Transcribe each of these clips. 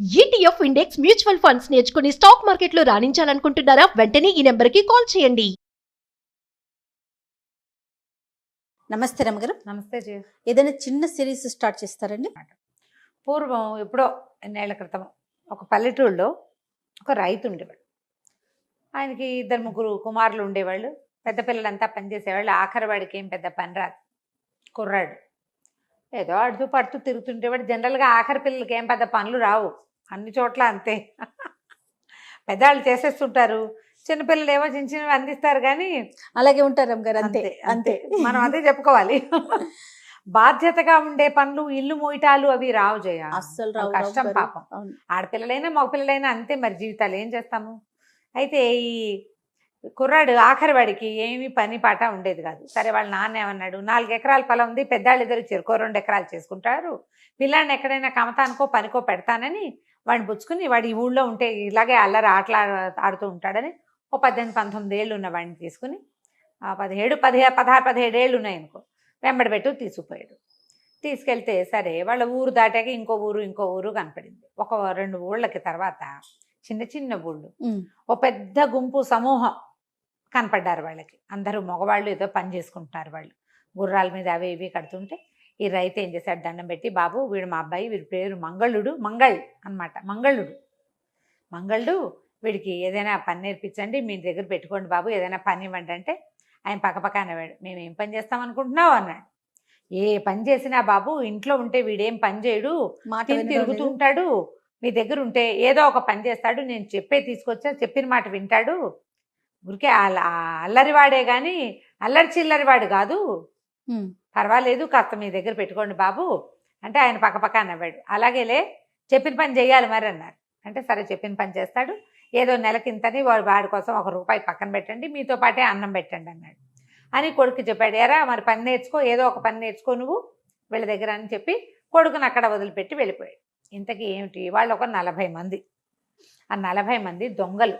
ETF index mutual funds నేర్చుకుని stock మార్కెట్లో రాణించాలనుకుంటున్నారా? వెంటనే ఈ నెంబర్కి కాల్ చేయండి. నమస్తే రమగారు. నమస్తే జీ. ఏదైనా చిన్న సిరీస్ స్టార్ట్ చేస్తారండి? పూర్వం ఎప్పుడో ఎన్నేళ్ల క్రితం ఒక పల్లెటూళ్ళలో ఒక రైతు ఉండేవాడు. ఆయనకి 2-3 కుమారులు ఉండేవాళ్ళు. పెద్ద పిల్లలంతా పనిచేసేవాళ్ళు. ఆఖరి వాడికి ఏం పెద్ద పని రాదు, కుర్రాడు. ఏదో అడుతూ పడుతూ తిరుగుతుంటేవాడు. జనరల్గా ఆఖరి పిల్లలకి ఏం పెద్ద పనులు రావు, అన్ని చోట్ల అంతే. పెద్దవాళ్ళు చేసేస్తుంటారు, చిన్నపిల్లలు ఏమో చిన్న చిన్నవి అందిస్తారు. కానీ అలాగే ఉంటారు రమగారు. అంతే అంతే మనం అదే చెప్పుకోవాలి. బాధ్యతగా ఉండే పనులు, ఇల్లు మోయటాలు అవి రావు జయ, అస్సలు రావు. కష్టం పాపం. ఆడపిల్లలైనా మగపిల్లలైనా అంతే, మరి జీవితాలు ఏం చేస్తాము. అయితే ఈ కుర్రాడు ఆఖరి వాడికి ఏమీ పని పాట ఉండేది కాదు. సరే వాళ్ళ నాన్న ఏమన్నాడు, 4 ఎకరాల పొలం ఉంది, పెద్దాళ్ళు ఇద్దరు చెరుకో 2 ఎకరాలు చేసుకుంటారు, పిల్లాడిని ఎక్కడైనా కమతానికో పనికో పెడతానని వాడిని పుచ్చుకుని, వాడు ఈ ఊళ్ళో ఉంటే ఇలాగే అల్లరి ఆడుతూ ఉంటాడని ఓ 18-19 ఏళ్ళు ఉన్న వాడిని తీసుకుని, 16-17 ఏళ్ళు ఉన్నాయనుకో, వెంబడి తీసుకుపోయాడు. తీసుకెళ్తే సరే వాళ్ళ ఊరు దాటాక ఇంకో ఊరు కనపడింది. ఒక 2 ఊళ్ళకి తర్వాత చిన్న చిన్న ఊళ్ళు, ఓ పెద్ద గుంపు సమూహం కనపడ్డారు వాళ్ళకి. అందరూ మగవాళ్ళు, ఏదో పని చేసుకుంటున్నారు వాళ్ళు. గుర్రాల మీద అవి ఇవి కడుతుంటే ఈ రైతు ఏం చేశాడు, దండం పెట్టి, బాబు వీడు మా అబ్బాయి, వీడి పేరు మంగళ్ అనమాట. మంగళుడు వీడికి ఏదైనా పని నేర్పించండి, మీ దగ్గర పెట్టుకోండి బాబు, ఏదైనా పని ఇవ్వండి అంటే ఆయన పక్కపక్క అనేవాడు. మేము ఏం పని చేస్తాం అనుకుంటున్నావు అన్నాడు. ఏ పని చేసినా బాబు, ఇంట్లో ఉంటే వీడేం పని చేయడు, తిరుగుతూ ఉంటాడు, మీ దగ్గర ఉంటే ఏదో ఒక పని చేస్తాడు, నేను తీసుకొచ్చా, చెప్పిన మాట వింటాడు, ఊరికే అల్లరివాడే కానీ అల్లరి చిల్లరివాడు కాదు, పర్వాలేదు, కాస్త మీ దగ్గర పెట్టుకోండి బాబు అంటే ఆయన పక్కపక్క అన్నవాడు. అలాగేలే, చెప్పిన పని చేయాలి మరి అన్నారు. అంటే సరే చెప్పిన పని చేస్తాడు, ఏదో నెలకింతని వాడి కోసం ₹1 పక్కన పెట్టండి, మీతో పాటే అన్నం పెట్టండి అన్నాడు. అని కొడుకు చెప్పాడు. ఎరా మరి పని నేర్చుకో, ఏదో ఒక పని నేర్చుకో నువ్వు వీళ్ళ దగ్గర అని చెప్పి కొడుకుని అక్కడ వదిలిపెట్టి వెళ్ళిపోయాడు. ఇంతకీ ఏమిటి, వాళ్ళు ఒక 40 మంది. ఆ 40 మంది దొంగలు.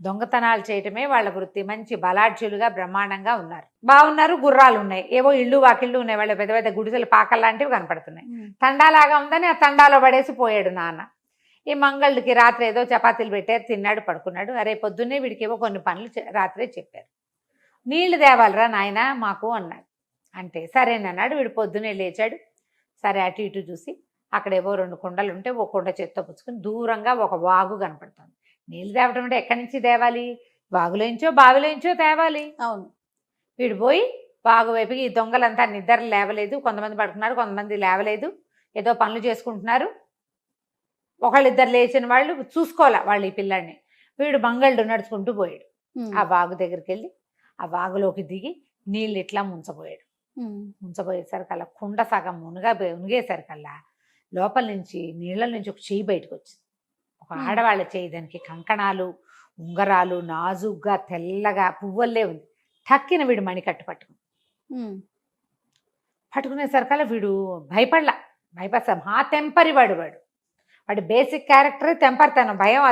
దొంగతనాలు చేయటమే వాళ్ళ వృత్తి. మంచి బలాఢ్యులుగా బ్రహ్మాండంగా ఉన్నారు, బాగున్నారు, గుర్రాలు ఉన్నాయి, ఏవో ఇళ్ళు వాకిళ్ళు ఉన్నాయి, వాళ్ళ పెద్ద పెద్ద గుడిసెలు పాకల్లాంటివి కనపడుతున్నాయి. తండాలాగా ఉందని ఆ తండాలో పడేసి పోయాడు నాన్న. ఈ మంగళుడికి రాత్రి ఏదో చపాతీలు పెట్టారు, తిన్నాడు, పడుకున్నాడు. అరే పొద్దున్నే వీడికి ఏవో కొన్ని పనులు రాత్రే చెప్పారు. నీళ్లు తేవాలరా నాయన మాకు అన్నాడు. అంటే సరేనన్నాడు. వీడు పొద్దున్నే లేచాడు. సరే అటు ఇటు చూసి అక్కడేవో 2 కుండలు ఉంటే ఒక కుండ చేత్తో పుచ్చుకొని దూరంగా ఒక వాగు కనపడుతుంది. నీళ్ళు తేవటం అంటే ఎక్కడి నుంచి తేవాలి, వాగులోంచో బావిలోంచో తేవాలి. అవును. వీడు పోయి వాగు వైపుకి, ఈ దొంగలంతా నిద్ర లేవలేదు, కొంతమంది పడుకున్నారు, కొంతమంది లేవలేదు, ఏదో పనులు చేసుకుంటున్నారు. ఒకళ్ళిద్దరు లేచిన వాళ్ళు చూసుకోవాలా వాళ్ళు ఈ పిల్లాడిని. వీడు మంగళుడు నడుచుకుంటూ పోయాడు. ఆ వాగు దగ్గరికి వెళ్ళి ఆ వాగులోకి దిగి నీళ్ళు ఇట్లా ముంచబోయేసరికల్లా కుండ సగం మునిగేసరికల్లా లోపల నుంచి నీళ్ళ నుంచి ఒక చెయ్యి బయటకు వచ్చింది. ఒక ఆడవాళ్ళ చెయ్యి, దానికి కంకణాలు, ఉంగరాలు, నాజుగ్గా తెల్లగా పువ్వుల్లే ఉంది. టక్కిన వీడు మణికట్టు పట్టుకునేసరికల్లా వీడు భయపడసా. మా తెంపరి వాడు వాడి బేసిక్ క్యారెక్టర్ తెంపరితనం, భయం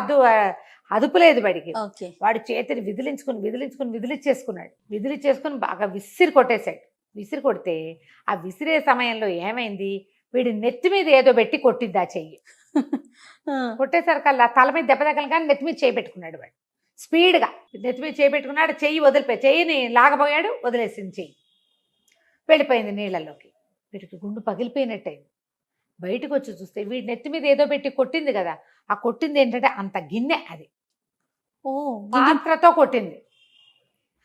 అదుపు లేదు వాడికి. వాడు చేతిని విదిలించేసుకుని బాగా విసిరి కొట్టేశాడు. విసిరి కొడితే ఆ విసిరే సమయంలో ఏమైంది, వీడి నెత్తి మీద ఏదో పెట్టి కొట్టిద్ది ఆ చెయ్యి. కొట్టేసరికల్లా తల మీద దెబ్బ తగల కానీ నెత్తి మీద చేయి పెట్టుకున్నాడు వాడు. స్పీడ్గా నెత్తి మీద చేయి పెట్టుకున్నాడు. చెయ్యిని లాగబోయాడు, వదిలేసింది చెయ్యి, వెళ్ళిపోయింది నీళ్ళలోకి. వీడికి గుండు పగిలిపోయినట్టయింది. బయటకు వచ్చి చూస్తే వీడి నెత్తి మీద ఏదో పెట్టి కొట్టింది కదా, ఆ కొట్టింది ఏంటంటే అంత గిన్నె, అది పాత్రతో కొట్టింది.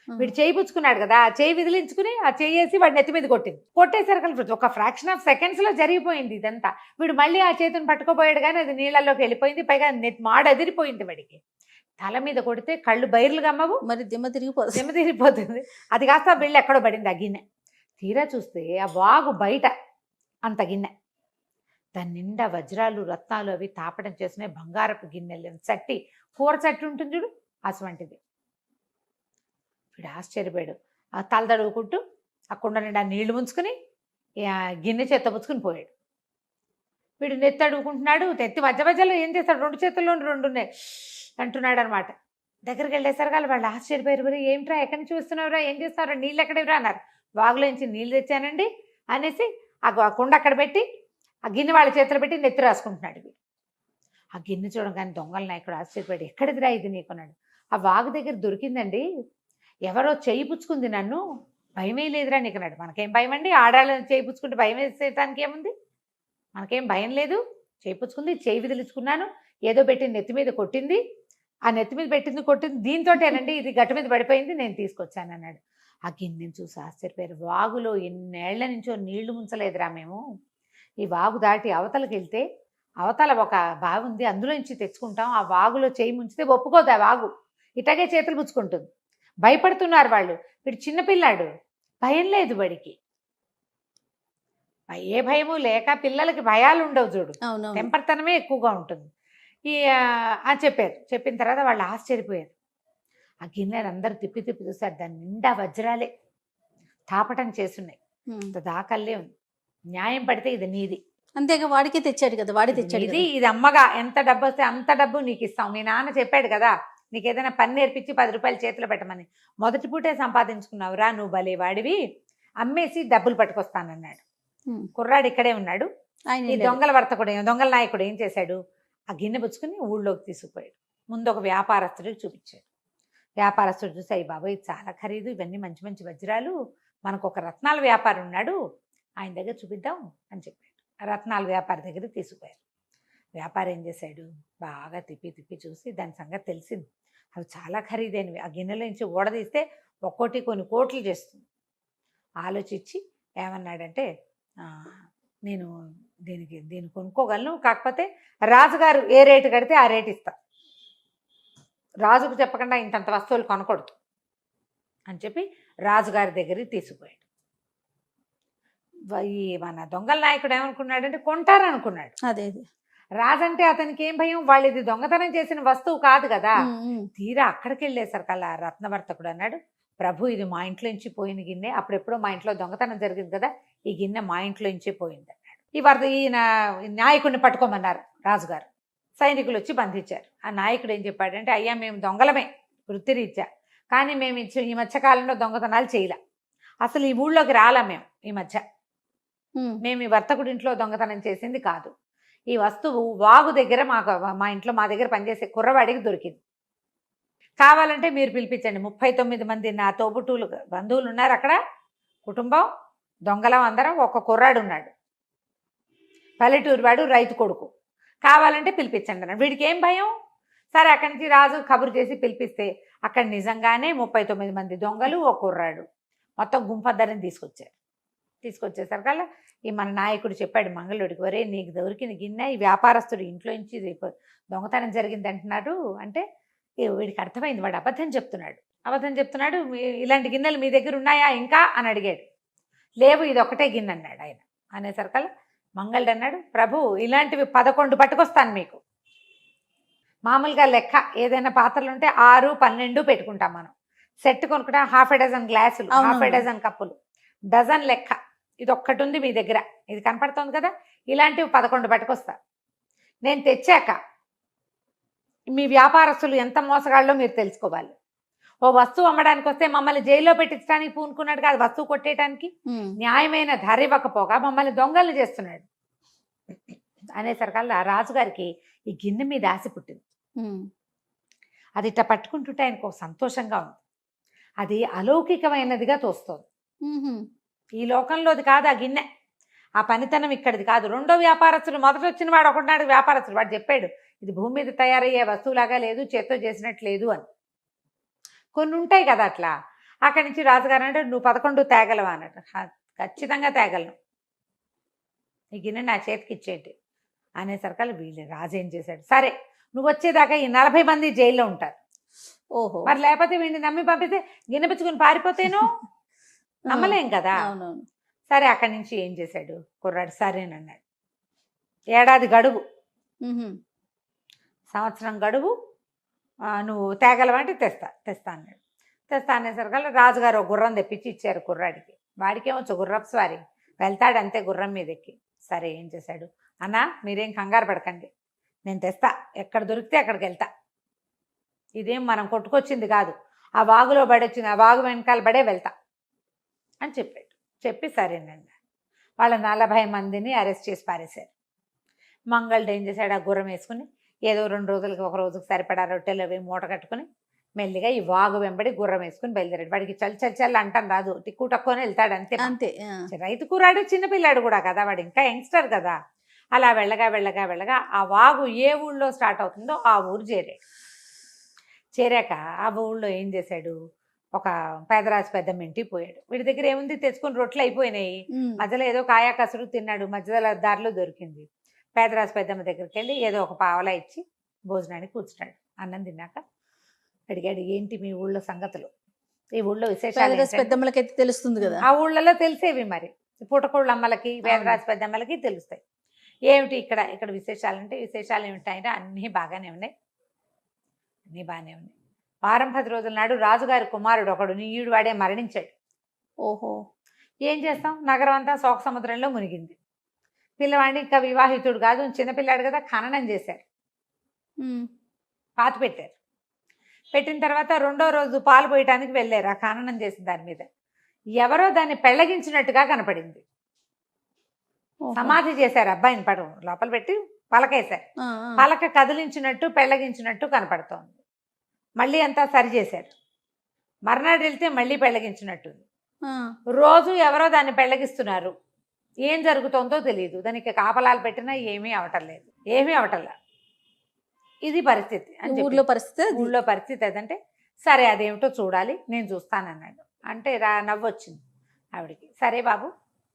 వీడు చేయి పుచ్చుకున్నాడు కదా, ఆ చేయి విదిలించుకుని ఆ చేయి వేసి వాడి నెత్తి మీద కొట్టేసరికి ఒక ఫ్రాక్షన్ ఆఫ్ సెకండ్స్లో జరిగిపోయింది ఇదంతా. వీడు మళ్ళీ ఆ చేతిని పట్టుకోపోయాడు కానీ అది నీళ్ళలోకి వెళ్ళిపోయింది. పైగా మాడ అదిరిపోయింది వాడికి. తల మీద కొడితే కళ్ళు బైర్లు గమ్మవు, మరి దిమ్మ తిరిగిపోతుంది. అది కాస్త వీళ్ళు ఎక్కడో పడింది ఆ గిన్నె. తీరా చూస్తే ఆ వాగు బయట అంత గిన్నె, దాని నిండా వజ్రాలు, రత్నాలు అవి తాపడం చేసినాయి, బంగారపు గిన్నెలు, చట్టి, కూర చట్టి ఉంటుంది చూడు, అటువంటిది. వీడు ఆశ్చర్యపోయాడు. ఆ తల తడుగుకుంటూ ఆ కుండ నిండా నీళ్లు ముంచుకుని గిన్నె చేత్తో పుచ్చుకుని పోయాడు. వీడు నెత్తి అడుగుకుంటున్నాడు. నెత్తి మధ్యలో ఏం చేస్తాడు, 2 చేతుల్లో 2 ఉన్నాయి అంటున్నాడు అనమాట. దగ్గరికి వెళ్ళేసరికి వాళ్ళు ఆశ్చర్యపోయారు. ఏమిట్రా, ఎక్కడి నుంచి చూస్తున్నావురా, ఏం చేస్తారా, నీళ్ళు ఎక్కడేవిరా అన్నారు. వాగులోంచి నీళ్ళు తెచ్చానండి అనేసి ఆ కుండ అక్కడ పెట్టి ఆ గిన్నె వాళ్ళ చేతులు పెట్టి నెత్తి రాసుకుంటున్నాడు. ఆ గిన్నె చూడగానే దొంగల నాయకుడు ఆశ్చర్యపడి, ఎక్కడిదిరా ఇది నీకున్నాడు. ఆ వాగు దగ్గర దొరికిందండి, ఎవరో చేయి పుచ్చుకుంది నన్ను, భయమే లేదురా నీకు అన్నాడు. మనకేం భయం అండి, ఆడాళ్ళని చేయి పుచ్చుకుంటే భయం వేసేటానికి ఏముంది, మనకేం భయం లేదు. చేయి పుచ్చుకుంది, చేయి విదిలించుకున్నాను, ఏదో పెట్టి నెత్తి మీద కొట్టింది, ఆ నెత్తి మీద పెట్టింది కొట్టింది దీంతోటేనండి ఇది గట్టు మీద పడిపోయింది, నేను తీసుకొచ్చాను అన్నాడు. ఆ గిన్నెని చూసి ఆశ్చర్యపోయారు. వాగులో ఎన్నేళ్ల నుంచో నీళ్లు ముంచలేదురా మేము, ఈ వాగు దాటి అవతలకి వెళ్తే అవతల ఒక బావి ఉంది, అందులో నుంచి తెచ్చుకుంటాం, ఆ వాగులో చేయి ముంచితే ఒప్పుకోదు ఆ వాగు, ఇట్లాగే చేతులు పుచ్చుకుంటుంది. భయపడుతున్నారు వాళ్ళు. వీడు చిన్నపిల్లాడు, భయం లేదు వాడికి, ఏ భయము లేక, పిల్లలకి భయాలు ఉండవు చూడు, అవునవును. తెంపర్తనమే ఎక్కువగా ఉంటుంది. అని చెప్పారు. చెప్పిన తర్వాత వాళ్ళు ఆశ్చర్యపోయారు. ఆ గిన్నెలు అందరూ తిప్పి తిప్పి చూశారు, దాని నిండా వజ్రాలే తాపటం చేసున్నాయి, దాకల్లే ఉంది. న్యాయం పడితే ఇది నీది, అంతేగా వాడికే తెచ్చాడు కదా, వాడే ఇది తెచ్చాడు నీది, కదా. ఇది అమ్మగా ఎంత డబ్బు వస్తే అంత డబ్బు నీకు ఇస్తాం. మీ నాన్న చెప్పాడు కదా నీకు ఏదైనా పని నేర్పించి 10 రూపాయలు చేతిలో పెట్టమని, మొదటి పూటే సంపాదించుకున్నావురా నువ్వు, భలే వాడివి, అమ్మేసి డబ్బులు పట్టుకొస్తానన్నాడు. కుర్రాడు ఇక్కడే ఉన్నాడు. ఆయన ఈ వెళ్ళాడు. దొంగల వర్తకుడు దొంగల నాయకుడు ఏం చేశాడు, ఆ గిన్నె పుచ్చుకుని ఊళ్ళోకి తీసుకుపోయాడు. ముందు ఒక వ్యాపారస్తుడికి చూపించాడు. వ్యాపారస్తుడు చూసి, అయ్యి బాబు ఇది చాలా ఖరీదు, ఇవన్నీ మంచి మంచి వజ్రాలు, మనకు ఒక రత్నాల వ్యాపారి ఉన్నాడు, ఆయన దగ్గర చూపిద్దాం అని చెప్పాడు. ఆ రత్నాల వ్యాపారి దగ్గరికి తీసుకుపోయారు. వ్యాపారి ఏం చేశాడు, బాగా తిప్పి తిప్పి చూసి దాని సంగతి తెలిసింది, అవి చాలా ఖరీదైనవి, ఆ గిన్నెలో నుంచి ఓడదీస్తే ఒక్కోటి కొన్ని కోట్లు చేస్తుంది. ఆలోచించి ఏమన్నాడంటే, నేను దీన్ని కొనుక్కోగలను, కాకపోతే రాజుగారు ఏ రేటు కడితే ఆ రేటు ఇస్తా, రాజుకు చెప్పకుండా ఇంతంత వస్తువులు కొనకూడదు అని చెప్పి రాజుగారి దగ్గరికి తీసుకుపోయాడు. ఈ మన దొంగల నాయకుడు ఏమనుకున్నాడంటే కొంటారనుకున్నాడు. అదే అదే. రాజంటే అతనికి ఏం భయం, వాళ్ళు ఇది దొంగతనం చేసిన వస్తువు కాదు కదా. తీరా అక్కడికి వెళ్ళేసరికల్లా రత్నవర్తకుడు అన్నాడు, ప్రభు ఇది మా ఇంట్లో నుంచి పోయిన గిన్నె, అప్పుడెప్పుడో మా ఇంట్లో దొంగతనం జరిగింది కదా, ఈ గిన్నె మా ఇంట్లో నుంచే పోయింది అన్నాడు. ఈయన నాయకుడిని పట్టుకోమన్నారు రాజుగారు. సైనికులు వచ్చి బంధించారు. ఆ నాయకుడు ఏం చెప్పాడంటే, అయ్యా మేము దొంగలమే వృత్తిరీత్యా, కానీ మేము ఈ మధ్యకాలంలో దొంగతనాలు చేయలే, అసలు ఈ ఊళ్ళోకి రాలా మేము, ఈ మధ్య మేము ఈ వర్తకుడి ఇంట్లో దొంగతనం చేసింది కాదు, ఈ వస్తువు వాగు దగ్గర మా ఇంట్లో మా దగ్గర పనిచేసే కుర్రవాడికి దొరికింది, కావాలంటే మీరు పిలిపించండి. 39 మంది నా తోబుట్టువులు బంధువులు ఉన్నారు అక్కడ, కుటుంబం దొంగలం అందరం, ఒక కుర్రాడు ఉన్నాడు పల్లెటూరు వాడు, రైతు కొడుకు, కావాలంటే పిలిపించండి అన్నాడు. వీడికి ఏం భయం. సరే అక్కడి నుంచి రాజు కబురు చేసి పిలిపిస్తే అక్కడ నిజంగానే 39 మంది దొంగలు, ఒక కుర్రాడు, మొత్తం గుంపద్దరిని తీసుకొచ్చేసరికల్లా ఈ మన నాయకుడు చెప్పాడు మంగళుడికి, ఒరే నీకు దొరికిన గిన్నె ఈ వ్యాపారస్తుడు ఇంట్లో నుంచి దొంగతనం జరిగింది అంటున్నాడు అంటే, వీడికి అర్థమైంది వాడు అబద్ధం చెప్తున్నాడు, ఇలాంటి గిన్నెలు మీ దగ్గర ఉన్నాయా ఇంకా అని అడిగాడు. లేవు, ఇది ఒకటే గిన్నె అన్నాడు ఆయన. అనేసరికల్లా మంగళుడు అన్నాడు, ప్రభు ఇలాంటివి 11 పట్టుకొస్తాను మీకు. మామూలుగా లెక్క ఏదైనా పాత్రలు ఉంటే 6, 12 పెట్టుకుంటాం మనం, సెట్ కొనుక్కుంటాం, ½ డజన్ గ్లాసులు, ½ డజన్ కప్పులు, డజన్ లెక్క. ఇది ఒక్కటి ఉంది మీ దగ్గర, ఇది కనపడుతుంది కదా, ఇలాంటివి 11 పట్టుకొస్తా. నేను తెచ్చాక మీ వ్యాపారస్తులు ఎంత మోసగాళ్ళో మీరు తెలుసుకోవాలి. ఓ వస్తువు అమ్మడానికి వస్తే మమ్మల్ని జైల్లో పెట్టించడానికి పూనుకున్నాడు కాదు, వస్తువు కొట్టేయడానికి న్యాయమైన ధర ఇవ్వకపోగా మమ్మల్ని దొంగల్ని చేస్తున్నాడు అనేసరికల్లా రాజుగారికి ఈ గిన్నె మీద ఆశ పుట్టింది. అది ఇట్లా పట్టుకుంటుంటే ఆయనకు సంతోషంగా ఉంది, అది అలౌకికమైనదిగా తోస్తుంది. ఈ లోకంలోది కాదు ఆ గిన్నె, ఆ పనితనం ఇక్కడిది కాదు. రెండో వ్యాపారస్తుడు, మొదట వచ్చిన వాడు ఒకటినాడు వ్యాపారస్తుడు, వాడు చెప్పాడు ఇది భూమి మీద తయారయ్యే వస్తువులాగా లేదు, చేత్తో చేసినట్టు లేదు అని. కొన్ని ఉంటాయి కదా అట్లా. అక్కడి నుంచి రాజుగారు అంటే, నువ్వు 11 తేగలవా అన్నట్టు. ఖచ్చితంగా తేగలను, ఈ గిన్నె నా చేతికి ఇచ్చేటి అనేసరికల్లా వీళ్ళు రాజు ఏం చేశాడు, సరే నువ్వు వచ్చేదాకా ఈ 40 మంది జైల్లో ఉంటారు. ఓహో, మరి లేకపోతే వీడిని నమ్మి పంపితే గిన్నె పుచ్చుకుని పారిపోతేనో నమ్మలేం కదా. సరే అక్కడి నుంచి ఏం చేశాడు కుర్రాడు, సరేనన్నాడు. ఏడాది గడువు, సంవత్సరం గడువు, నువ్వు తేగలవంటే తెస్తా అన్నాడు. తెస్తా అనేసరికల్లా రాజుగారు ఒక గుర్రం తెప్పించి ఇచ్చారు కుర్రాడికి. వాడికేమొచ్చు గుర్రపు స్వారీ, వెళ్తాడు అంతే గుర్రం మీద ఎక్కి. సరే ఏం చేశాడు, అన్నా మీరేం కంగారు పడకండి, నేను తెస్తా, ఎక్కడ దొరికితే అక్కడికి వెళ్తా, ఇదేం మనం కొట్టుకొచ్చింది కాదు, ఆ వాగులో పడొచ్చింది, ఆ వాగు వెనకాల పడే వెళ్తా అని చెప్పాడు. చెప్పి సరేనండి వాళ్ళ 40 మందిని అరెస్ట్ చేసి పారేశారు. మంగళుడు ఏం చేశాడు, ఆ గుర్రం వేసుకుని ఏదో 2 రోజులకి ఒక రోజుకి సరిపడా రొట్టెలు అవి మూట కట్టుకుని మెల్లిగా ఈ వాగు వెంబడి గుర్రం వేసుకుని బయలుదేరాడు. వాడికి చల్ చల్ చల్ అంటాను రాదు, టిక్కు టక్కుని వెళ్తాడు అంతే. అంతే రైతు కూరాడు, చిన్నపిల్లాడు కూడా కదా, వాడు ఇంకా యంగ్స్టర్ కదా. అలా వెళ్ళగా వెళ్ళగా వెళ్ళగా ఆ వాగు ఏ ఊళ్ళో స్టార్ట్ అవుతుందో ఆ ఊరు చేరాక ఆ ఊళ్ళో ఏం చేశాడు, ఒక పేదరాజు పెద్దమ్మ ఇంటికి పోయాడు. వీడి దగ్గర ఏముంది, తెచ్చుకుని రొట్టెలు అయిపోయినాయి. మధ్యలో ఏదో కాయా కసురు తిన్నాడు, మధ్యలో దారిలో దొరికింది. పేదరాజు పెద్దమ్మ దగ్గరికి వెళ్ళి ఏదో ఒక పావలా ఇచ్చి భోజనానికి కూర్చున్నాడు. అన్నం తిన్నాక అడిగాడు, ఏంటి మీ ఊళ్ళో సంగతులు, ఈ ఊళ్ళో విశేషాలు ఏంటంటే, పెద్దమ్మలకైతే తెలుస్తుంది కదా. ఆ ఊళ్ళలో తెలిసేవి మరి, పుటకోళ్ళ అమ్మలకి పేదరాజు పెద్దమ్మలకి తెలుస్తాయి. ఏమిటి ఇక్కడ విశేషాలంటే, విశేషాలు ఏమిటాయంటే అన్నీ బాగానే ఉన్నాయి. వారం 10 రోజుల నాడు రాజుగారి కుమారుడు ఒకడు నీయుడు వాడే మరణించాడు. ఓహో. ఏం చేస్తాం, నగరం అంతా శోక సముద్రంలో మునిగింది. పిల్లవాడిని ఇంకా వివాహితుడు కాదు, చిన్నపిల్లాడు కదా, ఖననం చేశారు, పాతి పెట్టారు. పెట్టిన తర్వాత 2వ రోజు పాలు పోయటానికి వెళ్ళారు. ఆ ఖననం చేసిన దాని మీద ఎవరో దాన్ని పెళ్ళగించినట్టుగా కనపడింది. సమాధి చేశారు అబ్బాయిని, లోపల పెట్టి పలకేశారు. పలక కదిలించినట్టు పెళ్ళగించినట్టు కనపడుతోంది. మళ్ళీ అంతా సరి చేశారు. మర్నాడు వెళ్తే మళ్ళీ పెళ్ళగించినట్టుంది. రోజు ఎవరో దాన్ని పెళ్ళగిస్తున్నారు. ఏం జరుగుతుందో తెలియదు. దానికి కాపలాలు పెట్టినా ఏమీ అవటంలా. ఇది పరిస్థితి అని ఊళ్ళో పరిస్థితి అదంటే, సరే అదేమిటో చూడాలి, నేను చూస్తానన్నాడు. అంటే నవ్వొచ్చింది ఆవిడికి. సరే బాబు,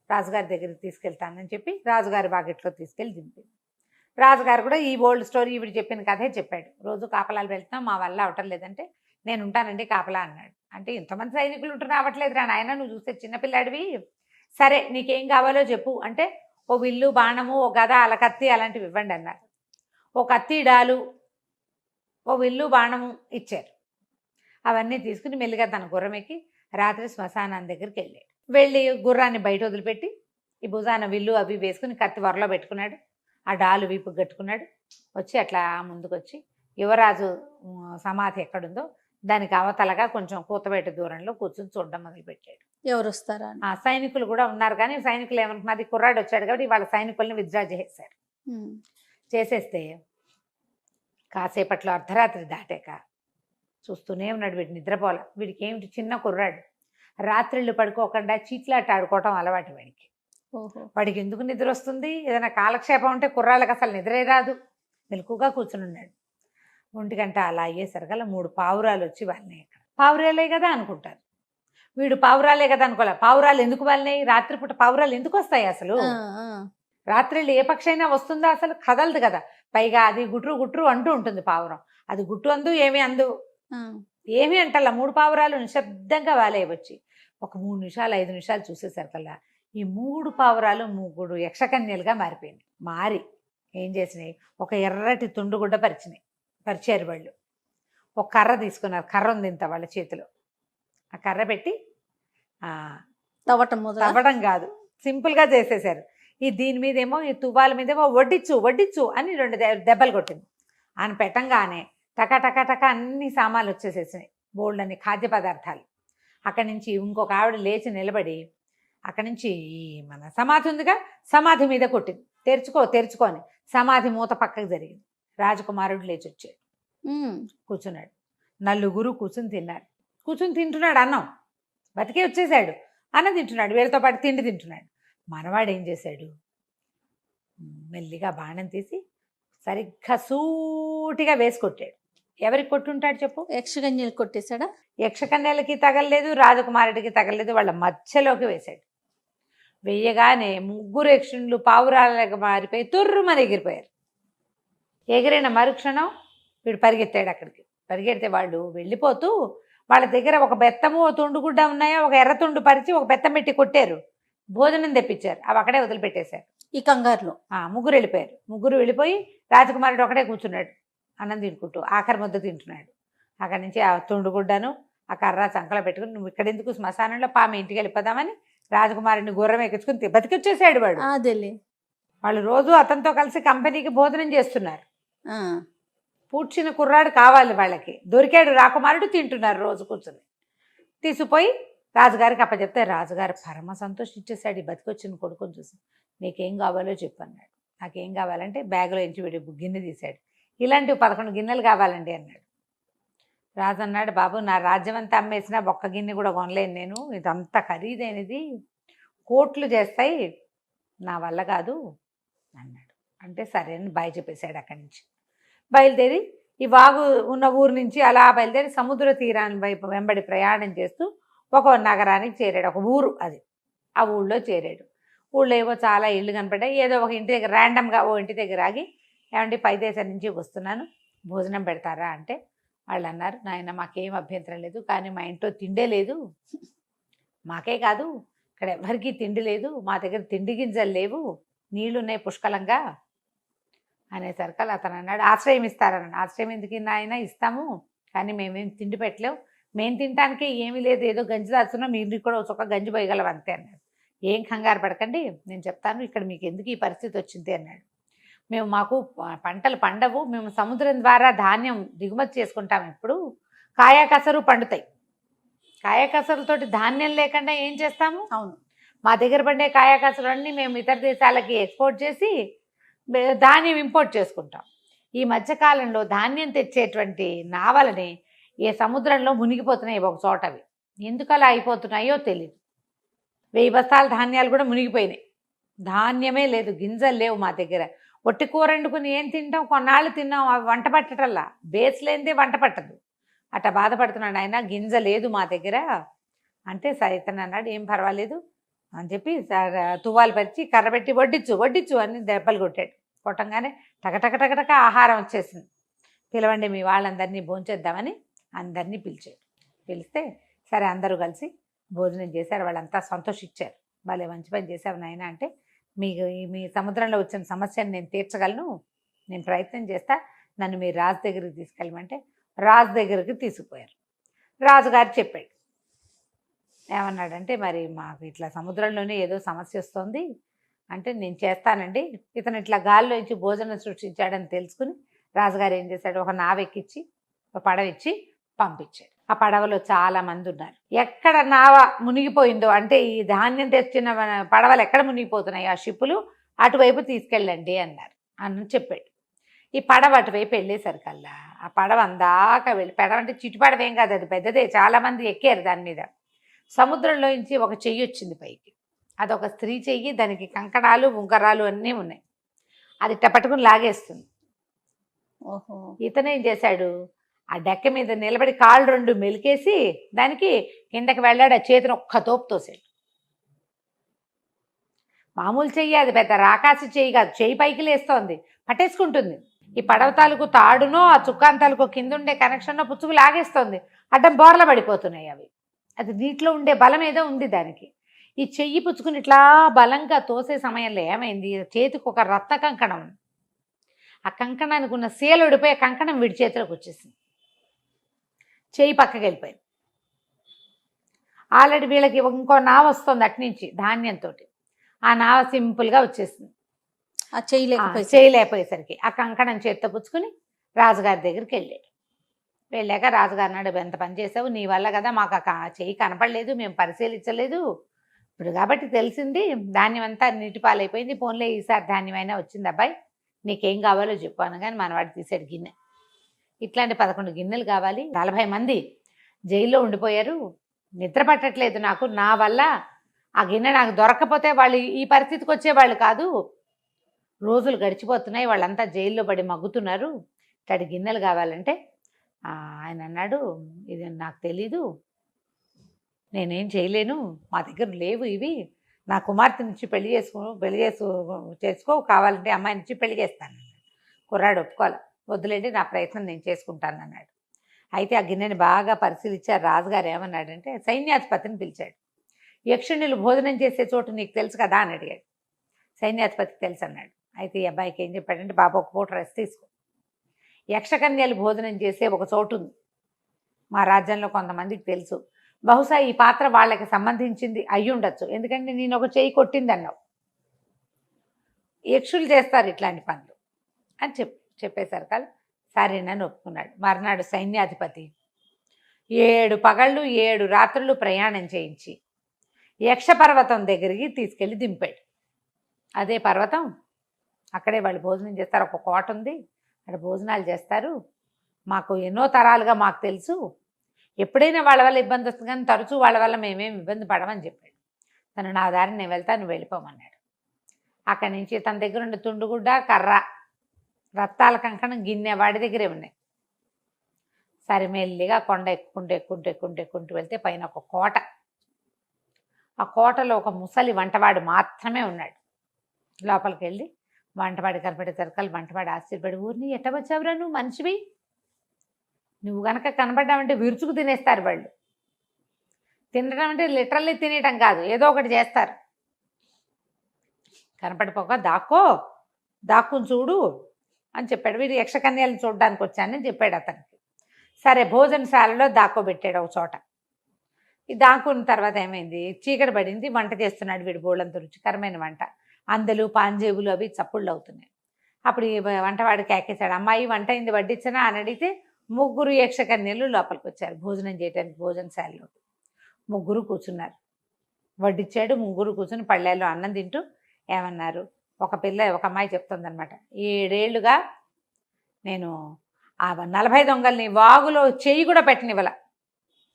రాజుగారి దగ్గరికి తీసుకెళ్తానని చెప్పి రాజుగారి వాకిట్లో తీసుకెళ్ళి దింపింది. రాజుగారు కూడా ఈ ఓల్డ్ స్టోరీ ఈవిడ చెప్పిన కథే చెప్పాడు. రోజు కాపలాలు వెళ్తున్నాం, మా వల్ల అవటం లేదంటే, నేను ఉంటానండి కాపలా అన్నాడు. అంటే ఇంతమంది సైనికులు ఉంటున్నా అవ్వట్లేదురా నాయన, నువ్వు చూస్తే చిన్నపిల్లాడివి, సరే నీకేం కావాలో చెప్పు అంటే, ఓ విల్లు బాణము, ఓ గద, అలా కత్తి అలాంటివి ఇవ్వండి అన్నారు. ఓ కత్తి డాలు, ఓ విల్లు బాణము ఇచ్చారు. అవన్నీ తీసుకుని మెల్లిగా తన గుర్రం ఎక్కి రాత్రి శ్మశానం దగ్గరికి వెళ్ళి గుర్రాన్ని బయట వదిలిపెట్టి ఈ భుజాన విల్లు అవి వేసుకుని కత్తి వరలో పెట్టుకున్నాడు. ఆ డాలు వీపు కట్టుకున్నాడు. వచ్చి అట్లా ముందుకొచ్చి యువరాజు సమాధి ఎక్కడుందో దానికి అవతలగా కొంచెం కూతబెట్ట దూరంలో కూర్చొని చూడడం మొదలుపెట్టాడు. ఎవరు వస్తారా? ఆ సైనికులు కూడా ఉన్నారు. కానీ సైనికులు ఏమనుకున్నది, కుర్రాడు వచ్చాడు కాబట్టి వాళ్ళ సైనికుల్ని విత్డ్రా చేసేసారు. చేసేస్తే కాసేపట్లో అర్ధరాత్రి దాటాక చూస్తూనే ఉన్నాడు. వీడు నిద్రపోలే. వీడికి ఏమిటి, చిన్న కుర్రాడు, రాత్రిళ్ళు పడుకోకుండా చీట్లాట ఆడుకోవటం అలవాటు వాడికి. వాడికి ఎందుకు నిద్ర వస్తుంది, ఏదైనా కాలక్షేపం ఉంటే కుర్రాళ్ళకి అసలు నిద్రే రాదు. మెలకుగా కూర్చుని ఉన్నాడు. 1 గంట అలా అయ్యేసరికల్లా 3 పావురాలు వచ్చి వాళ్ళని, పావురాలే కదా అనుకుంటారు. వీడు పావురాలే కదా అనుకోలే. పావురాలు ఎందుకు వాళ్ళని, రాత్రిపూట పావురాలు ఎందుకు వస్తాయి అసలు? రాత్రిళ్ళు ఏ పక్షి అయినా వస్తుందా, అసలు కదలదు కదా. పైగా అది గుట్రు అంటూ ఉంటుంది పావురం. అది గుట్టు అందు ఏమీ అంటల్లా. 3 పావురాలు నిశ్శబ్దంగా వాలే వచ్చి ఒక 3 నిమిషాలు 5 నిమిషాలు చూసేసరికల్లా ఈ 3 పావురాలు 3 యక్షకన్యలుగా మారిపోయింది. మారి ఏం చేసినాయి, ఒక ఎర్రటి తుండుగుడ్డ పరిచారు వాళ్ళు. ఒక కర్ర తీసుకున్నారు. కర్ర ఉంది ఇంత వాళ్ళ చేతిలో. ఆ కర్ర పెట్టి తవ్వడం కాదు, సింపుల్గా చేసేసారు. దీని మీదేమో, ఈ తువ్వాల మీదేమో వడ్డిచ్చు అని 2 దెబ్బలు కొట్టింది. ఆయన పెట్టంగానే టక అన్ని సామాన్లు వచ్చేసేసినాయి, బోల్డ్ అన్ని ఖాద్య పదార్థాలు. అక్కడి నుంచి ఇంకొక ఆవిడ లేచి నిలబడి అక్కడి నుంచి మన సమాధి ఉందిగా, సమాధి మీద కొట్టింది. తెరుచుకొని సమాధి మూత పక్కకు జరిగింది. రాజకుమారుడు లేచి వచ్చాడు, కూర్చున్నాడు. 4 కూర్చుని తింటున్నాడు అన్నం. బతికే వచ్చేసాడు. అన్నం తింటున్నాడు, వీళ్ళతో పాటు తిండి తింటున్నాడు. మనవాడు ఏం చేశాడు, మెల్లిగా బాణం తీసి సరిగ్గా సూటిగా వేసి కొట్టాడు. ఎవరికి కొట్టుంటాడు చెప్పు? యక్షకన్యలు కొట్టేశాడా? యక్షకన్యలకి తగలలేదు, రాజకుమారుడికి తగలలేదు, వాళ్ళ మధ్యలోకి వేశాడు. వెయ్యగానే 3 యక్షులు పావురాలకు మారిపోయి తుర్రుమని ఎగిరిపోయారు. ఎగిరిన మరుక్షణం వీడు పరిగెత్తాడు. అక్కడికి పరిగెడితే వాళ్ళు వెళ్ళిపోతూ వాళ్ళ దగ్గర ఒక బెత్తము, ఓ తుండుగుడ్డ ఉన్నాయా, ఒక ఎర్ర తుండు పరిచి ఒక బెత్తం పెట్టి కొట్టారు. భోజనం తెప్పించారు. అవి అక్కడే వదిలిపెట్టేశారు. ఈ కంగారులో 3 వెళ్ళిపోయారు. 3 వెళ్ళిపోయి రాజకుమారుడు ఒకడే కూర్చున్నాడు, అన్నం తినుకుంటూ ఆఖరి ముద్ద తింటున్నాడు. అక్కడి నుంచి ఆ తుండుగుడ్డను ఆ కర్ర చంకలో పెట్టుకుని, నువ్వు ఇక్కడ ఎందుకు, శ్మశానంలో పాము, ఇంటికి వెళ్ళిపోదామని రాజకుమారుడిని గుర్రం ఎక్కించుకుని బతికొచ్చేసాడు వాడు. వాళ్ళు రోజు అతనితో కలిసి కంపెనీకి భోజనం చేస్తున్నారు. పూడ్చిన కుర్రాడు కావాలి వాళ్ళకి, దొరికాడు రాకుమారుడు, తింటున్నారు రోజు కూర్చుని. తీసుకుపోయి రాజుగారికి అప్పచెప్తే రాజుగారు పరమ సంతోషించేశాడు. ఈ బతికొచ్చిన కొడుకుని చూసి. నీకేం కావాలో చెప్పు అన్నాడు. నాకేం కావాలంటే బ్యాగ్లో నుంచి వీడి గిన్నె తీశాడు. ఇలాంటివి 11 గిన్నెలు కావాలండి అన్నాడు. రాజు అన్నాడు, బాబు నా రాజ్యం అంతా అమ్మేసినా ఒక్క గిన్నె కూడా కొనలేను నేను, ఇదంతా ఖరీదైనది, కోట్లు చేస్తాయి, నా వల్ల కాదు అన్నాడు. అంటే సరే అని బాయ్ చెప్పేశాడు. అక్కడి నుంచి బయలుదేరి ఈ వాగు ఉన్న ఊరు నుంచి అలా బయలుదేరి సముద్ర తీరాన్ని వైపు వెంబడి ప్రయాణం చేస్తూ ఒక నగరానికి చేరాడు. ఒక ఊరు అది. ఆ ఊళ్ళో చేరాడు. ఊళ్ళో ఏవో చాలా ఇళ్ళు కనపడ్డాయి. ఏదో ఒక ఇంటి దగ్గర ర్యాండమ్గా ఓ ఇంటి దగ్గర ఆగి, ఏమంటే పై దేశం నుంచి వస్తున్నాను, భోజనం పెడతారా అంటే వాళ్ళు అన్నారు, నాయన మాకేం అభ్యంతరం లేదు, కానీ మా ఇంట్లో తిండే లేదు, మాకే కాదు ఇక్కడ ఎవరికీ తిండి లేదు, మా దగ్గర తిండి గింజలు లేవు, నీళ్లున్నాయి పుష్కలంగా అనేసరికి అతను అన్నాడు, ఆశ్రయం ఇస్తారన్నాడు. ఆశ్రయం ఎందుకు నాయన, ఇస్తాము, కానీ మేమేం తిండి పెట్టలేవు, మేము తినటానికే ఏమీ లేదు, ఏదో గంజి దాచున్నాం, మీరు కూడా ఒక గంజి పోయగలం అంతే అన్నాడు. ఏం కంగారు పడకండి, నేను చెప్తాను ఇక్కడ మీకు ఎందుకు ఈ పరిస్థితి వచ్చింది అన్నాడు. మాకు పంటలు పండవు, మేము సముద్రం ద్వారా ధాన్యం దిగుమతి చేసుకుంటాం, ఇప్పుడు కాయాకసరు పండుతాయి, కాయాకసరుతోటి ధాన్యం లేకుండా ఏం చేస్తాము, అవును, మా దగ్గర పండే కాయాకసరు అన్నీ మేము ఇతర దేశాలకి ఎక్స్పోర్ట్ చేసి ధాన్యం ఇంపోర్ట్ చేసుకుంటాం. ఈ మధ్యకాలంలో ధాన్యం తెచ్చేటువంటి నావలని ఏ సముద్రంలో మునిగిపోతున్నాయి ఒక చోటవి, ఎందుకు అలా అయిపోతున్నాయో తెలియదు. 1000 బస్తాల ధాన్యాలు కూడా మునిగిపోయినాయి, ధాన్యమే లేదు, గింజలు లేవు మా దగ్గర, ఒట్టి కూర వండుకుని ఏం తింటాం, కొన్నాళ్ళు తిన్నాం, అవి వంట పట్టటల్లా, బేస్ లేనిదే వంట పట్టదు, అట్లా బాధపడుతున్నాడు ఆయన, గింజ లేదు మా దగ్గర అంటే సైతన్ అన్నాడు, ఏం పర్వాలేదు అని చెప్పి తువ్వాలు పరిచి కర్ర పెట్టి వడ్డించు అని దెబ్బలు కొట్టాడు. కొట్టంగానే టకటక ఆహారం వచ్చేసింది. పిలవండి మీ వాళ్ళందరినీ భోంచేద్దామని అందరినీ పిలిచాడు. పిలిస్తే సరే అందరూ కలిసి భోజనం చేశారు. వాళ్ళంతా సంతోషించారు. భలే మంచి పని చేశావు నాయన అంటే, మీ సముద్రంలో వచ్చిన సమస్యను నేను తీర్చగలను, నేను ప్రయత్నం చేస్తా, నన్ను మీ రాజు దగ్గరికి తీసుకెళ్ళమంటే రాజు దగ్గరికి తీసుకుపోయారు. రాజుగారు చెప్పాడు, ఏమన్నాడంటే, మరి మాకు ఇట్లా సముద్రంలోనే ఏదో సమస్య వస్తుంది అంటే, నేను చేస్తానండి. ఇతను ఇట్లా గాల్లోంచి భోజనం సృష్టించాడని తెలుసుకుని రాజుగారు ఏం చేశాడు, ఒక నావెక్కిచ్చి ఒక పడవ ఇచ్చి పంపించాడు. ఆ పడవలో చాలా మంది ఉన్నారు. ఎక్కడ నావ మునిగిపోయిందో అంటే ఈ ధాన్యం తెచ్చిన పడవలు ఎక్కడ మునిగిపోతున్నాయి ఆ షిప్పులు, అటువైపు తీసుకెళ్ళండి అన్నారు అని చెప్పాడు. ఈ పడవ అటువైపు వెళ్ళేసరికల్లా ఆ పడవ అందాక వెళ్ళి, పడవ అంటే చిటి పడవ ఏం కాదు, అది పెద్దదే, చాలామంది ఎక్కారు దాని మీద. సముద్రంలో నుంచి ఒక చెయ్యి వచ్చింది పైకి, అదొక స్త్రీ చెయ్యి, దానికి కంకణాలు ఉంగరాలు అన్నీ ఉన్నాయి, అది ఇట్ట పట్టుకుని లాగేస్తుంది. ఓహో, ఇతనేం చేశాడు, ఆ డెక్క మీద నిలబడి కాళ్ళు 2 మెలికేసి దానికి కిందకి వెళ్ళాడు. ఆ చేతిని ఒక్క తోపు తోసాడు. మామూలు చెయ్యి అది, పెద్ద రాకాసి చెయ్యి కాదు, చెయ్యి పైకి లేస్తోంది, పట్టేసుకుంటుంది. ఈ పడవ తాలూకు తాడునో ఆ చుక్కాన్ తాలూకు కింద ఉండే కనెక్షన్లో పుచ్చుకు లాగేస్తోంది. అడ్డం బోర్ల పడిపోతున్నాయి అవి. అది నీటిలో ఉండే బలం ఏదో ఉంది దానికి. ఈ చెయ్యి పుచ్చుకుని ఇట్లా బలంగా తోసే సమయంలో ఏమైంది, చేతికి ఒక రత్న కంకణం, ఆ కంకణానికి ఉన్న సేలు ఉడిపోయి కంకణం వీడి చేతిలోకి వచ్చేసింది. చెయ్యి పక్కకి వెళ్ళిపోయింది. ఆల్రెడీ వీళ్ళకి ఇంకో నావ వస్తుంది అట్నుంచి ధాన్యంతో, ఆ నావ సింపుల్గా వచ్చేసింది. ఆ చేయలేకపోయేసరికి ఆ కంకణం చేత్తో పుచ్చుకుని రాజుగారి దగ్గరికి వెళ్ళాడు. వెళ్ళాక రాజుగారు అన్నాడు, ఎంత పని చేసావు, నీ వల్ల కదా మాకు ఆ చెయ్యి కనపడలేదు, మేము పరిశీలించలేదు, ఇప్పుడు కాబట్టి తెలిసింది, ధాన్యం అంతా నీటి పాలైపోయింది, పోన్లే ఈసారి ధాన్యమైనా వచ్చింది అబ్బాయి, నీకేం కావాలో చెప్పాను. కానీ మనవాడు తీసాడు గిన్నె. ఇట్లాంటి 11 గిన్నెలు కావాలి. 40 మంది జైల్లో ఉండిపోయారు, నిద్ర పట్టట్లేదు నాకు, నా వల్ల ఆ గిన్నె నాకు దొరకకపోతే వాళ్ళు ఈ పరిస్థితికి వచ్చేవాళ్ళు కాదు, రోజులు గడిచిపోతున్నాయి, వాళ్ళంతా జైల్లో పడి మగ్గుతున్నారు, ఇట్లాంటి గిన్నెలు కావాలంటే ఆయన అన్నాడు, ఇది నాకు తెలీదు, నేనేం చేయలేను, మా దగ్గర లేవు ఇవి, నా కుమార్తె నుంచి పెళ్లి చేసుకో కావాలంటే అమ్మాయి నుంచి పెళ్లి చేస్తాను. కుర్రాడు ఒప్పుకోవాలి, వద్దులేండి నా ప్రయత్నం నేను చేసుకుంటాను అన్నాడు. అయితే ఆ గిన్నెని బాగా పరిశీలించారు. రాజుగారు ఏమన్నాడంటే సైన్యాధిపతిని పిలిచాడు. యక్షుణులు భోజనం చేసే చోటు నీకు తెలుసు కదా అని అడిగాడు. సైన్యాధిపతికి తెలుసు అన్నాడు. అయితే ఈ అబ్బాయికి ఏం చెప్పాడంటే, బాబు ఒక పూట రెస్ట్ తీసుకో, యక్షకన్యలు భోజనం చేసే ఒక చోటు ఉంది మా రాజ్యంలో, కొంతమందికి తెలుసు, బహుశా ఈ పాత్ర వాళ్ళకి సంబంధించింది అయ్యి ఉండొచ్చు, ఎందుకంటే నేను ఒక చెయ్యి కొట్టింది అన్నావు, యక్షులు చేస్తారు ఇట్లాంటి పనులు అని చెప్పేసరికి సరేనని ఒప్పుకున్నాడు. మర్నాడు సైన్యాధిపతి 7 పగళ్ళు 7 రాత్రులు ప్రయాణం చేయించి యక్షపర్వతం దగ్గరికి తీసుకెళ్ళి దింపాడు. అదే పర్వతం, అక్కడే వాళ్ళు భోజనం చేస్తారు, ఒక కోట ఉంది, అక్కడ భోజనాలు చేస్తారు, మాకు ఎన్నో తరాలుగా మాకు తెలుసు, ఎప్పుడైనా వాళ్ళ వల్ల ఇబ్బంది వస్తుంది కానీ తరచూ వాళ్ళ వల్ల మేమేం ఇబ్బంది పడమని చెప్పాడు. తను నా దారిని నేను వెళ్తాను వెళ్ళిపోమన్నాడు. అక్కడి నుంచి తన దగ్గర ఉండే తుండుగుడ్డ, కర్ర, రత్తాల కంకణం, గిన్నె వాడి దగ్గరే ఉన్నాయి. సరే మెల్లిగా కొండ ఎక్కుంటూ వెళ్తే పైన ఒక కోట. ఆ కోటలో ఒక ముసలి వంటవాడు మాత్రమే ఉన్నాడు. లోపలికి వెళ్ళి వంటవాడి కనపడేసరికి వంటవాడు ఆశ్చర్యపడి, ఊరిని ఎట్ట వచ్చావురా నువ్వు మనిషివి, నువ్వు కనుక కనపడ్డావంటే విరుచుకు తినేస్తారు వాళ్ళు. తినడం అంటే లిటరల్లీ తినేయటం కాదు, ఏదో ఒకటి చేస్తారు. కనపడిపోక దాక్కుని చూడు అని చెప్పాడు. వీడు యక్షకన్యలను చూడడానికి వచ్చానని చెప్పాడు అతనికి. సరే భోజనశాలలో దాక్కోబెట్టాడు ఒక చోట. ఈ దాక్కున్న తర్వాత ఏమైంది, చీకటి పడింది, వంట చేస్తున్నాడు వీడు బోళ్ళంత రుచికరమైన వంట. అందెలు పాంజేబులు అవి చప్పుళ్ళు అవుతున్నాయి. అప్పుడు ఈ వంటవాడు కేకేశాడు, అమ్మాయి వంట అయింది వడ్డించనా అని అడిగితే 3 యక్షకన్యలు లోపలికి వచ్చారు భోజనం చేయడానికి. భోజనశాలలో 3 కూర్చున్నారు. వడ్డించాడు, 3 కూర్చుని పళ్ళేలో అన్నం తింటూ ఏమన్నారు, ఒక అమ్మాయి చెప్తుందనమాట, 7 ఏళ్ళుగా నేను ఆ 40 దొంగల్ని వాగులో చెయ్యి కూడా పెట్టనివ్వల,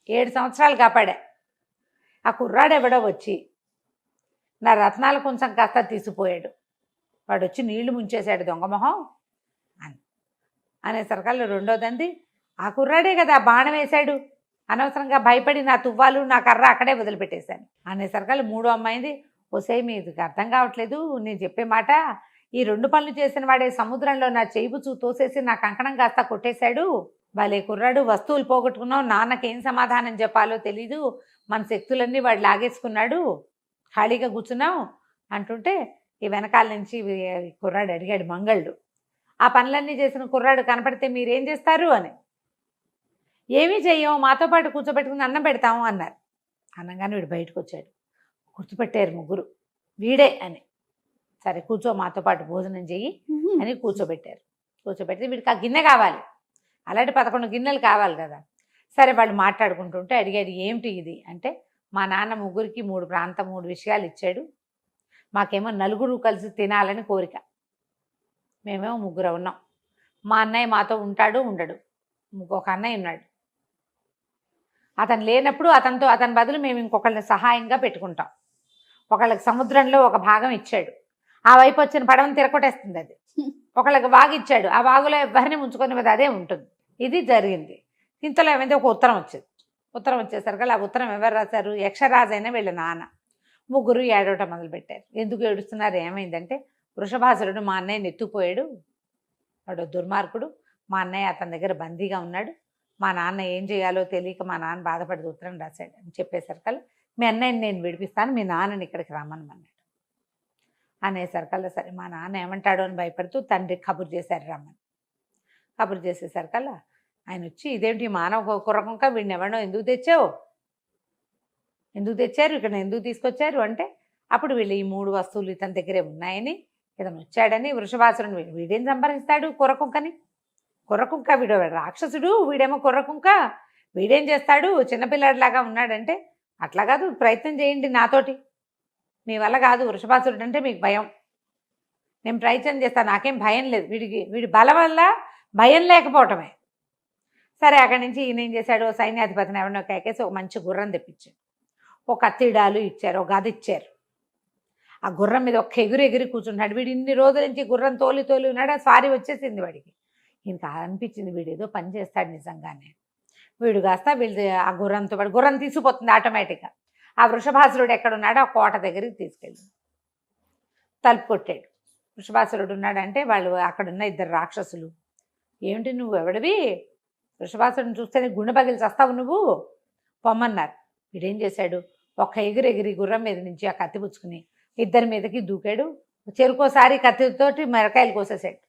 7 సంవత్సరాలు కాపాడా. ఆ కుర్రాడెవడో వచ్చి నా రత్నాల కొంచెం కాస్త తీసిపోయాడు, వాడు వచ్చి నీళ్లు ముంచేశాడు దొంగమొహం అనేసరికల్లా రెండోదంది, ఆ కుర్రాడే కదా బాణం వేశాడు, అనవసరంగా భయపడి నా తువ్వాలు నా కర్ర అక్కడే వదిలిపెట్టేశాను అనేసరికల్లా మూడో అమ్మాయింది, ఒసే మీకు అర్థం కావట్లేదు నేను చెప్పే మాట, ఈ 2 పనులు చేసిన వాడే సముద్రంలో నా చేయిపుచు తోసేసి నా కంకణం కాస్త కొట్టేశాడు, భలే కుర్రాడు, వస్తువులు పోగొట్టుకున్నావు, నాన్నకేం సమాధానం చెప్పాలో తెలీదు, మన శక్తులన్నీ వాడు లాగేసుకున్నాడు, ఖాళీగా కూర్చున్నావు అంటుంటే ఈ వెనకాల నుంచి కుర్రాడు అడిగాడు మంగళుడు, ఆ పనులన్నీ చేసిన కుర్రాడు కనపడితే మీరేం చేస్తారు అని. ఏమీ చెయ్యం, మాతో పాటు కూర్చోబెట్టుకుని అన్నం పెడతాము అన్నారు. అనగానే వీడు బయటకు వచ్చాడు. గుర్తుపెట్టారు 3 వీడే అని. సరే కూర్చో మాతో పాటు భోజనం చెయ్యి అని కూర్చోబెట్టారు. కూర్చోబెడితే వీడికి ఆ గిన్నె కావాలి, అలాంటి 11 గిన్నెలు కావాలి కదా. సరే వాళ్ళు మాట్లాడుకుంటుంటే అడిగాడు, ఏమిటి ఇది అంటే, మా నాన్న 3కి 3 విషయాలు ఇచ్చాడు, మాకేమో 4 కలిసి తినాలని కోరిక, మేమేమో 3 ఉన్నాం, మా అన్నయ్య మాతో ఉంటాడు ఉండడు, ఒక అన్నయ్య ఉన్నాడు, అతను లేనప్పుడు అతని బదులు మేము ఇంకొకళ్ళని సహాయంగా పెట్టుకుంటాం, ఒకళ్ళకి సముద్రంలో ఒక భాగం ఇచ్చాడు, ఆ వైపు వచ్చిన పడవని తిరగొట్టేస్తుంది అది, ఒకళ్ళకి వాగు ఇచ్చాడు, ఆ వాగులో ఎవరిని ముంచుకొని మీద అదే ఉంటుంది. ఇది జరిగింది. ఇంతలో ఏమైంది, ఒక ఉత్తరం వచ్చింది. ఉత్తరం వచ్చేసరికి ఆ ఉత్తరం ఎవరు రాశారు, యక్షరాజైన వీళ్ళ నాన్న. 3 ఏడవటం మొదలుపెట్టారు. ఎందుకు ఏడుస్తున్నారు, ఏమైందంటే, వృషభాసురుడు మా అన్నయ్యని ఎత్తుకుపోయాడు, వాడు దుర్మార్గుడు, మా అన్నయ్య అతని దగ్గర బందీగా ఉన్నాడు, మా నాన్న ఏం చేయాలో తెలియక మా నాన్న బాధపడి ఉత్తరం రాశాడు అని చెప్పేసరికల్లా, మీ అన్నయ్యని నేను విడిపిస్తాను, మీ నాన్నని ఇక్కడికి రమ్మనమన్నాడు అనేసరికల్లా, సరే మా నాన్న ఏమంటాడో అని భయపడుతూ తండ్రి కబురు చేశారు రమ్మని. కబురు చేసేసరికల్లా ఆయన వచ్చి, ఇదేంటి మానవ కుర్రకుంక, వీడిని ఎవడో ఎందుకు తెచ్చారు, ఇక్కడ ఎందుకు తీసుకొచ్చారు అంటే, అప్పుడు వీళ్ళు ఈ 3 వస్తువులు ఇతని దగ్గరే ఉన్నాయని, ఇతను వచ్చాడని, వృషభాసురుని వీడేం సంపాదిస్తాడు కుర్రకుంకని, కుర్రకుంక వీడు రాక్షసుడు, వీడేమో కుర్రకుంక, వీడేం చేస్తాడు చిన్నపిల్లాడిలాగా ఉన్నాడంటే, అట్లా కాదు ప్రయత్నం చేయండి నాతోటి, మీ వల్ల కాదు, వృషభాసురుడు అంటే మీకు భయం, నేను ప్రయత్నం చేస్తాను, నాకేం భయం లేదు, వీడి బలం వల్ల భయం లేకపోవటమే. సరే అక్కడి నుంచి ఈయన ఏం చేశాడు, సైన్యాధిపతిని ఎవరినో కేకేసి ఒక మంచి గుర్రం తెప్పించాడు, ఒక కత్తిడాలు ఇచ్చారు, ఒక గది ఇచ్చారు. ఆ గుర్రం మీద ఒక ఎగిరి కూర్చున్నాడు. వీడు ఇన్ని రోజుల నుంచి గుర్రం తోలి ఉన్నాడు, ఆ స్వారీ వచ్చేసింది వాడికి. ఇంకా అనిపించింది వీడు ఏదో పని చేస్తాడు నిజంగానే. వీడు కాస్త వీళ్ళు ఆ గుర్రంతో పాటు గుర్రం తీసుకుపోతుంది ఆటోమేటిక్గా. ఆ వృషభాసురుడు ఎక్కడున్నాడో ఆ కోట దగ్గరికి తీసుకెళ్ళి తలుపు కొట్టాడు. వృషభాసురుడు ఉన్నాడంటే వాళ్ళు అక్కడున్న 2 రాక్షసులు, ఏమిటి నువ్వు ఎవడివి, వృషభాసురుడిని చూస్తేనే గుండె పగిలి చస్తావు నువ్వు, పొమ్మన్నారు. వీడేం చేశాడు, ఒక్క ఎగిరి గుర్రం మీద నుంచి ఆ కత్తి పుచ్చుకుని 2 మీదకి దూకాడు. చెరుకోసారి కత్తితోటి మిరకాయలు కోసేసాడు.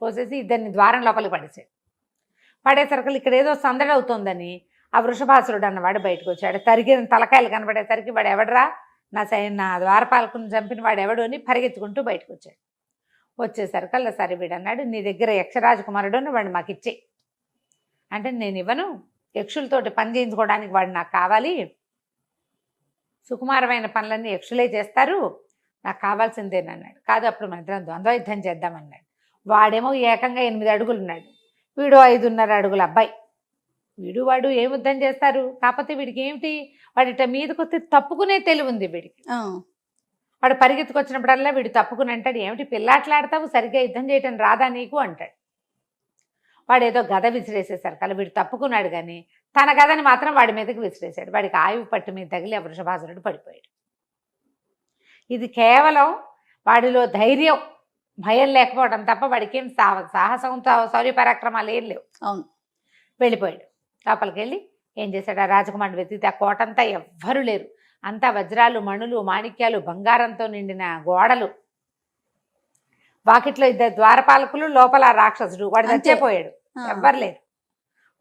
కోసేసి 2 ద్వారం లోపలికి పడేసాడు. పడేసరికి ఇక్కడ ఏదో సందడి అవుతోందని ఆ వృషభాసురుడు అన్నవాడు బయటకు వచ్చాడు. తరిగిన తలకాయలు కనబడేసరికి వాడు ఎవడరా, నా ద్వారపాలకుని చంపిన వాడు ఎవడు అని పరిగెత్తుకుంటూ బయటకు వచ్చాడు. వచ్చేసరికల్లా సరే వీడు అన్నాడు, నీ దగ్గర యక్షరాజకుమారుడు వాడు మాకు ఇచ్చే అంటే, నేను ఇవ్వను, యక్షులతోటి పని చేయించుకోవడానికి వాడు నాకు కావాలి, సుకుమారమైన పనులన్నీ యక్షులే చేస్తారు, నాకు కావాల్సిందేనన్నాడు. కాదు అప్పుడు మన ఇద్దరం ద్వంద్వ యుద్ధం చేద్దామన్నాడు. వాడేమో ఏకంగా 8 అడుగులు ఉన్నాడు, వీడు 5.5 అడుగుల అబ్బాయి. వాడు ఏం యుద్ధం చేస్తారు? కాకపోతే వీడికి ఏమిటి, వాడి ఇట్లా మీదకి వస్తే తప్పుకునే తెలివి ఉంది వీడికి. వాడు పరిగెత్తుకొచ్చినప్పుడల్లా వీడు తప్పుకుని అంటాడు, ఏమిటి పిల్లాట్లాడతావు, సరిగ్గా యుద్ధం చేయటం రాదా నీకు అంటాడు. వాడు ఏదో గద విసిరేసేసరికి అలా వీడు తప్పుకున్నాడు, కానీ తన గదని మాత్రం వాడి మీదకి విసిరేశాడు. వాడికి ఆయువు పట్టు మీద తగిలి వృషభాసురుడు పడిపోయాడు. ఇది కేవలం వాడిలో ధైర్యం, భయం లేకపోవడం తప్ప వాడికి ఏం సాహసం శౌర్య పరాక్రమాలు ఏం లేవు. అవును. వెళ్ళిపోయాడు. లోపలికి వెళ్ళి ఏం చేశాడు, ఆ రాజకుమారుడు వెతికితే ఆ కోటంతా ఎవ్వరూ లేరు. అంతా వజ్రాలు, మణులు, మాణిక్యాలు, బంగారంతో నిండిన గోడలు, వాకిట్లో 2 ద్వారపాలకులు, లోపల రాక్షసుడు. వాడు చచ్చిపోయాడు, ఎవ్వరు లేరు.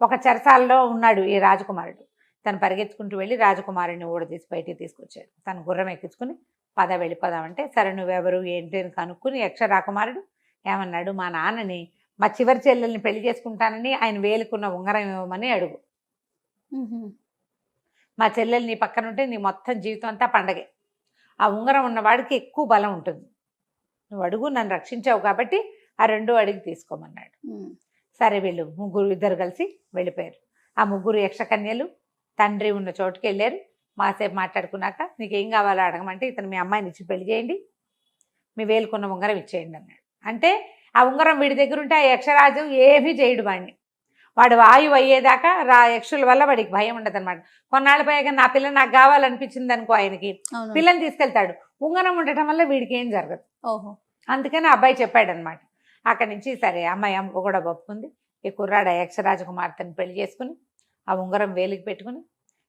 ఒక చెరసాలలో ఉన్నాడు ఈ రాజకుమారుడు. తను పరిగెత్తుకుంటూ వెళ్ళి రాజకుమారుడిని ఊడదీసి బయటికి తీసుకొచ్చాడు. తను గుర్రం ఎక్కించుకుని పద వెళ్ళిపోదామంటే, సరే నువ్వెవరు ఏంటి అని కనుక్కుని యక్ష రాకుమారుడు ఏమన్నాడు, మా నాన్నని మా చివరి చెల్లెల్ని పెళ్లి చేసుకుంటానని ఆయన వేలుకున్న ఉంగరం ఇవ్వమని అడుగు. మా చెల్లెలు నీ పక్కన ఉంటే నీ మొత్తం జీవితం అంతా పండగే. ఆ ఉంగరం ఉన్నవాడికి ఎక్కువ బలం ఉంటుంది. నువ్వు అడుగు, నన్ను రక్షించావు కాబట్టి ఆ 2 అడిగి తీసుకోమన్నాడు. సరే వీళ్ళు ఇద్దరు కలిసి వెళ్ళిపోయారు. ఆ 3 యక్షకన్యలు తండ్రి ఉన్న చోటుకి వెళ్ళారు. మాసేపు మాట్లాడుకున్నాక నీకేం కావాలో అడగమంటే, ఇతను మీ అమ్మాయిని ఇచ్చి పెళ్లి చేయండి, మీ వేలుకున్న ఉంగరం ఇచ్చేయండి అన్నాడు. అంటే ఆ ఉంగరం వీడి దగ్గర ఉంటే ఆ యక్షరాజు ఏమీ చేయడు వాడిని. వాడు ఆయువు అయ్యేదాకా యక్షుల వల్ల వాడికి భయం ఉండదు అనమాట. కొన్నాళ్ళు పోయాక నా పిల్ల నాకు కావాలనిపించింది అనుకో, ఆయనకి పిల్లని తీసుకెళ్తాడు. ఉంగరం ఉండటం వల్ల వీడికి ఏం జరగదు. అందుకని అబ్బాయి చెప్పాడు అనమాట. అక్కడి నుంచి సరే అమ్మాయి అమ్మ కూడా ఒప్పుకుంది. ఈ కుర్రాడు యక్షరాజకుమార్తెని పెళ్లి చేసుకుని ఆ ఉంగరం వేలికి పెట్టుకుని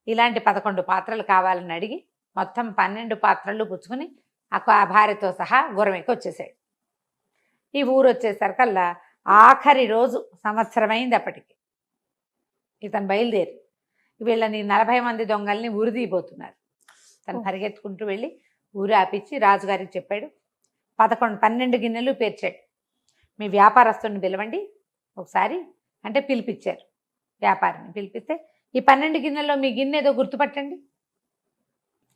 ఇలాంటి 11 పాత్రలు కావాలని అడిగి మొత్తం 12 పాత్రలు పుచ్చుకుని ఆ భార్యతో సహా గుర్రం ఎక్కి వచ్చేసాడు. ఈ ఊరు వచ్చేసరికల్లా ఆఖరి రోజు, సంవత్సరమైంది అప్పటికి. ఇతను బయలుదేరి వీళ్ళని 40 మంది దొంగల్ని ఊరిదీయబోతున్నారు. తను పరిగెత్తుకుంటూ వెళ్ళి ఊరు ఆపించి రాజుగారికి చెప్పాడు. 12 గిన్నెలు పేర్చాడు. మీ వ్యాపారస్తుని పిలవండి ఒకసారి అంటే పిలిపించారు. వ్యాపారిని పిలిపిస్తే ఈ 12 గిన్నెల్లో మీ గిన్నె ఏదో గుర్తుపట్టండి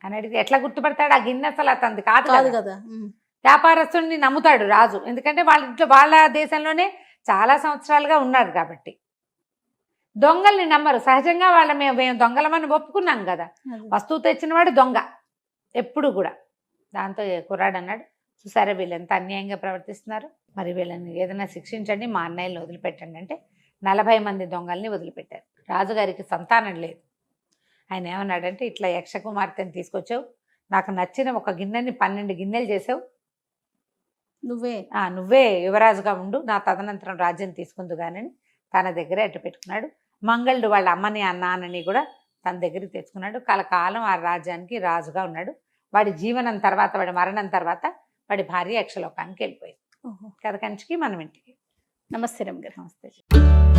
అని అడిగితే, ఎట్లా గుర్తుపడతాడు, ఆ గిన్నె అసలు అతనిది కాదు కదా. వ్యాపారస్తుడిని నమ్ముతాడు రాజు, ఎందుకంటే వాళ్ళ దేశంలోనే చాలా సంవత్సరాలుగా ఉన్నారు కాబట్టి. దొంగల్ని నమ్మరు సహజంగా. మేము దొంగలమని ఒప్పుకున్నాం కదా, వస్తువు తెచ్చినవాడు దొంగ ఎప్పుడు కూడా. దాంతో కుర్రాడు అన్నాడు, చూసారా వీళ్ళు ఎంత అన్యాయంగా ప్రవర్తిస్తున్నారు, మరి వీళ్ళని ఏదైనా శిక్షించండి, మా అన్నయ్యని వదిలిపెట్టండి అంటే 40 మంది దొంగల్ని వదిలిపెట్టారు. రాజుగారికి సంతానం లేదు. ఆయన ఏమన్నాడంటే, ఇట్లా యక్షకుమార్తెని తీసుకొచ్చావు, నాకు నచ్చిన ఒక గిన్నెని 12 గిన్నెలు చేసావు, నువ్వే యువరాజుగా ఉండు, నా తదనంతరం రాజ్యం తీసుకుందు కానీ తన దగ్గరే అట్టు పెట్టుకున్నాడు. మంగళుడు వాళ్ళ అమ్మని నాన్నని కూడా తన దగ్గరికి తెచ్చుకున్నాడు. కలకాలం ఆ రాజ్యానికి రాజుగా ఉన్నాడు. వాడి జీవనం తర్వాత, వాడి మరణం తర్వాత వాడి భార్య యక్షలోకానికి వెళ్ళిపోయింది. కథ కంచికి మనం ఇంటికి. నమస్తే రమ్య గారు. నమస్తే.